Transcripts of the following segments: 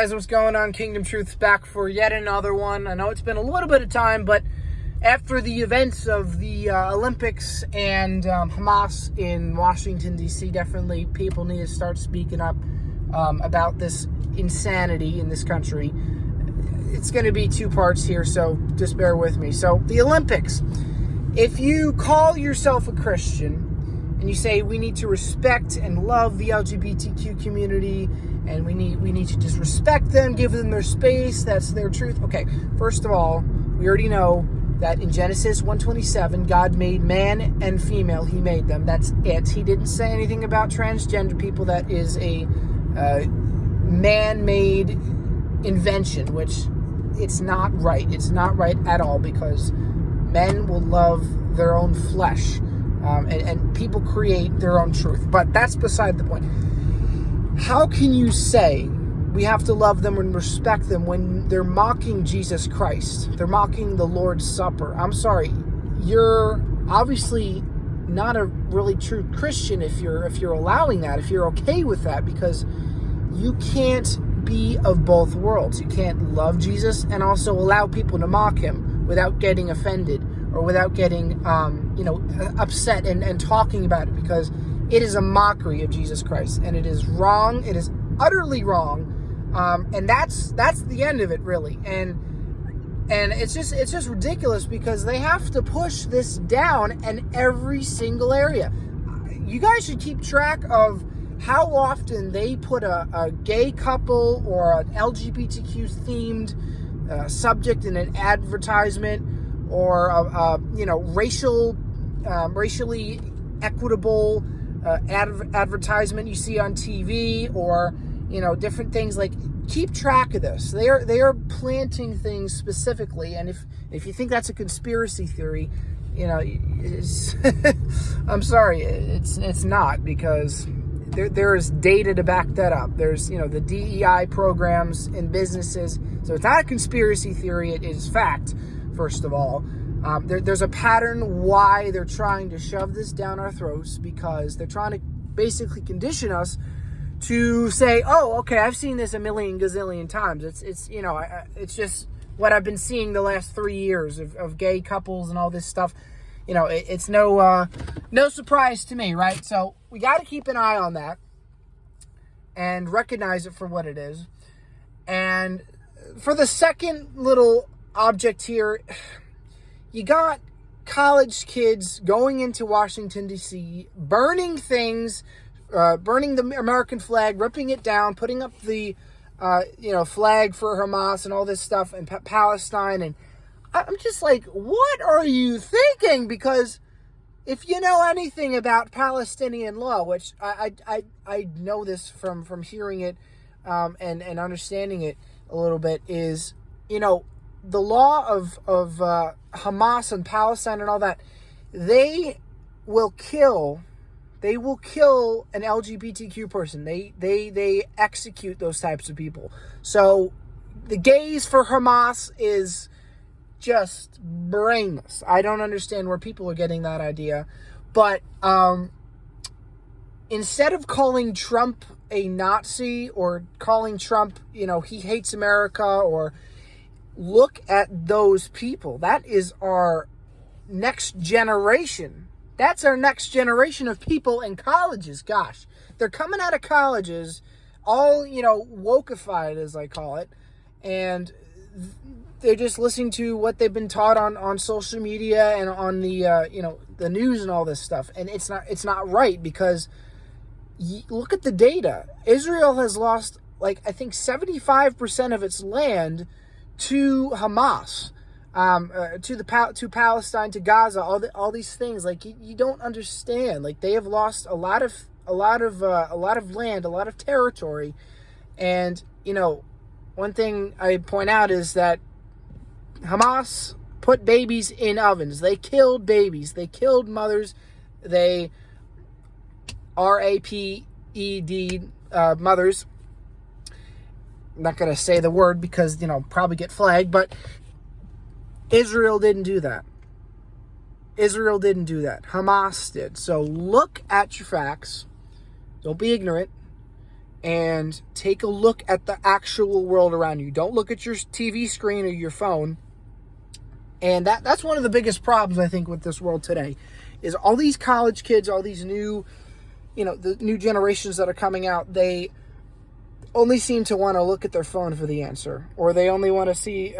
Guys, what's going on? Kingdom Truth's back for yet another one. I know it's been a little bit of time, but after the events of the Olympics and Hamas in Washington, D.C., definitely people need to start speaking up about this insanity in this country. It's going to be two parts here, so just bear with me. So, the Olympics. If you call yourself a Christian and you say we need to respect and love the LGBTQ community, and we need to just respect them, give them their space, that's their truth. Okay, first of all, we already know that in Genesis 1:27, God made man and female. He made them. That's it. He didn't say anything about transgender people. That is a man-made invention, which it's not right. It's not right at all, because men will love their own flesh, and people create their own truth. But that's beside the point. How can you say we have to love them and respect them when they're mocking Jesus Christ? They're mocking the Lord's Supper. I'm sorry. You're obviously not a really true Christian if you're allowing that, if you're okay with that, because you can't be of both worlds. You can't love Jesus and also allow people to mock him without getting offended or without getting upset and talking about it, because it is a mockery of Jesus Christ, and it is wrong. It is utterly wrong, and that's the end of it, really. And it's just ridiculous, because they have to push this down in every single area. You guys should keep track of how often they put a gay couple or an LGBTQ themed subject in an advertisement, or racially equitable advertisement you see on TV, or different things. Like, keep track of this. They are planting things specifically, and if you think that's a conspiracy theory, it's I'm sorry, it's not, because there is data to back that up. There's the DEI programs in businesses, so it's not a conspiracy theory. It is fact. First of all, there's a pattern why they're trying to shove this down our throats, because they're trying to basically condition us to say, oh, okay, I've seen this a million gazillion times. It's just what I've been seeing the last 3 years of gay couples and all this stuff. It's no surprise to me, right? So we got to keep an eye on that and recognize it for what it is. And for the second little object here, you got college kids going into Washington, D.C., burning things, burning the American flag, ripping it down, putting up the flag for Hamas and all this stuff, and Palestine. And I'm just like, what are you thinking? Because if you know anything about Palestinian law, which I know this from hearing it and understanding it a little bit, is the law of Hamas and Palestine and all that, they will kill an LGBTQ person. They execute those types of people. So the gays for Hamas is just brainless. I don't understand where people are getting that idea. But instead of calling Trump a Nazi, or calling Trump, he hates America, or look at those people. That is our next generation. That's our next generation of people in colleges. Gosh, they're coming out of colleges all, wokeified, as I call it, and they're just listening to what they've been taught on social media and on the the news and all this stuff. And it's not right, because look at the data. Israel has lost, I think 75% of its land to Hamas, to Palestine, to Gaza, all these things. You don't understand. They have lost a lot of land, a lot of territory. And one thing I point out is that Hamas put babies in ovens. They killed babies. They killed mothers. They raped mothers. I'm not going to say the word because, probably get flagged, but Israel didn't do that. Israel didn't do that. Hamas did. So look at your facts. Don't be ignorant. and take a look at the actual world around you. Don't look at your TV screen or your phone. And that's one of the biggest problems, I think, with this world today, is all these college kids, all these new, the new generations that are coming out, they only seem to want to look at their phone for the answer, or they only want to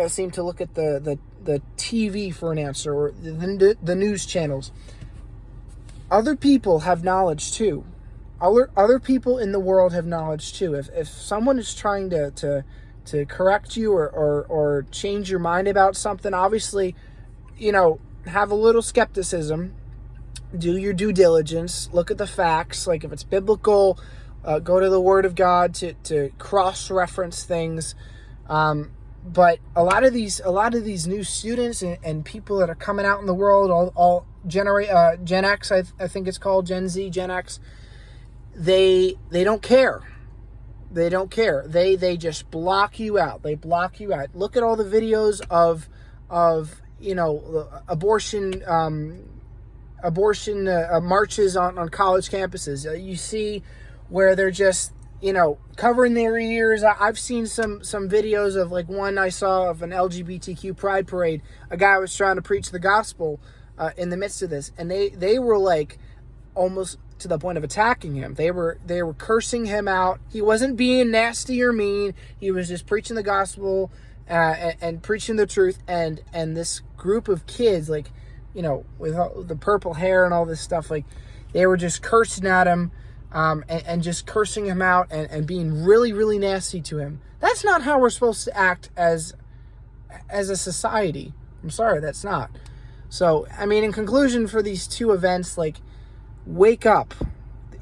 seem to look at the TV for an answer, or the news channels. Other people have knowledge too. Other people in the world have knowledge too. If someone is trying to correct you or change your mind about something, obviously, have a little skepticism. Do your due diligence. Look at the facts. Like, if it's biblical, go to the Word of God to cross-reference things. But a lot of these new students and people that are coming out in the world, all Gen X, I think it's called, Gen Z, Gen X, they don't care. They don't care. They just block you out. They block you out. Look at all the videos of abortion marches on college campuses. You see where they're just covering their ears. I've seen some videos of, like, one I saw of an LGBTQ pride parade. A guy was trying to preach the gospel in the midst of this, and they were like almost to the point of attacking him. They were cursing him out. He wasn't being nasty or mean. He was just preaching the gospel and preaching the truth. And this group of kids, like, with all the purple hair and all this stuff, like, they were just cursing at him and just cursing him out and being really, really nasty to him. That's not how we're supposed to act as a society. I'm sorry, that's not. So, I mean, in conclusion for these two events, like, wake up.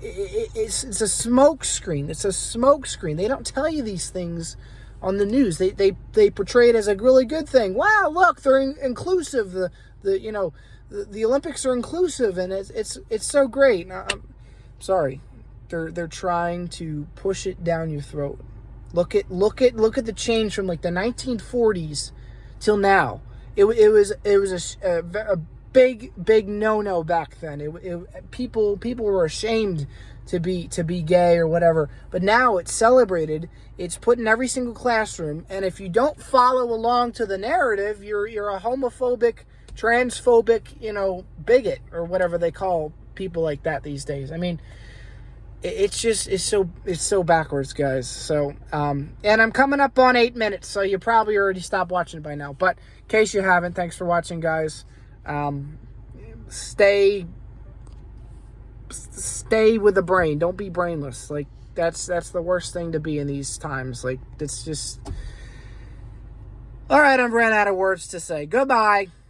It's a smoke screen. It's a smoke screen. They don't tell you these things on the news. They portray it as a really good thing. Wow, look, they're inclusive. The Olympics are inclusive, and it's so great. Now, I'm sorry, they're trying to push it down your throat. Look at the change from, like, the 1940s till now. It was a big no back then. People were ashamed to be gay or whatever, but now it's celebrated. It's put in every single classroom, and if you don't follow along to the narrative, you're a homophobic, transphobic, bigot, or whatever they call people like that these days. I mean, it's so backwards, guys. So, and I'm coming up on 8 minutes, so you probably already stopped watching by now. But in case you haven't, thanks for watching, guys. Stay with the brain. Don't be brainless. Like, that's the worst thing to be in these times. Like, it's just... All right, I've ran out of words to say. Goodbye.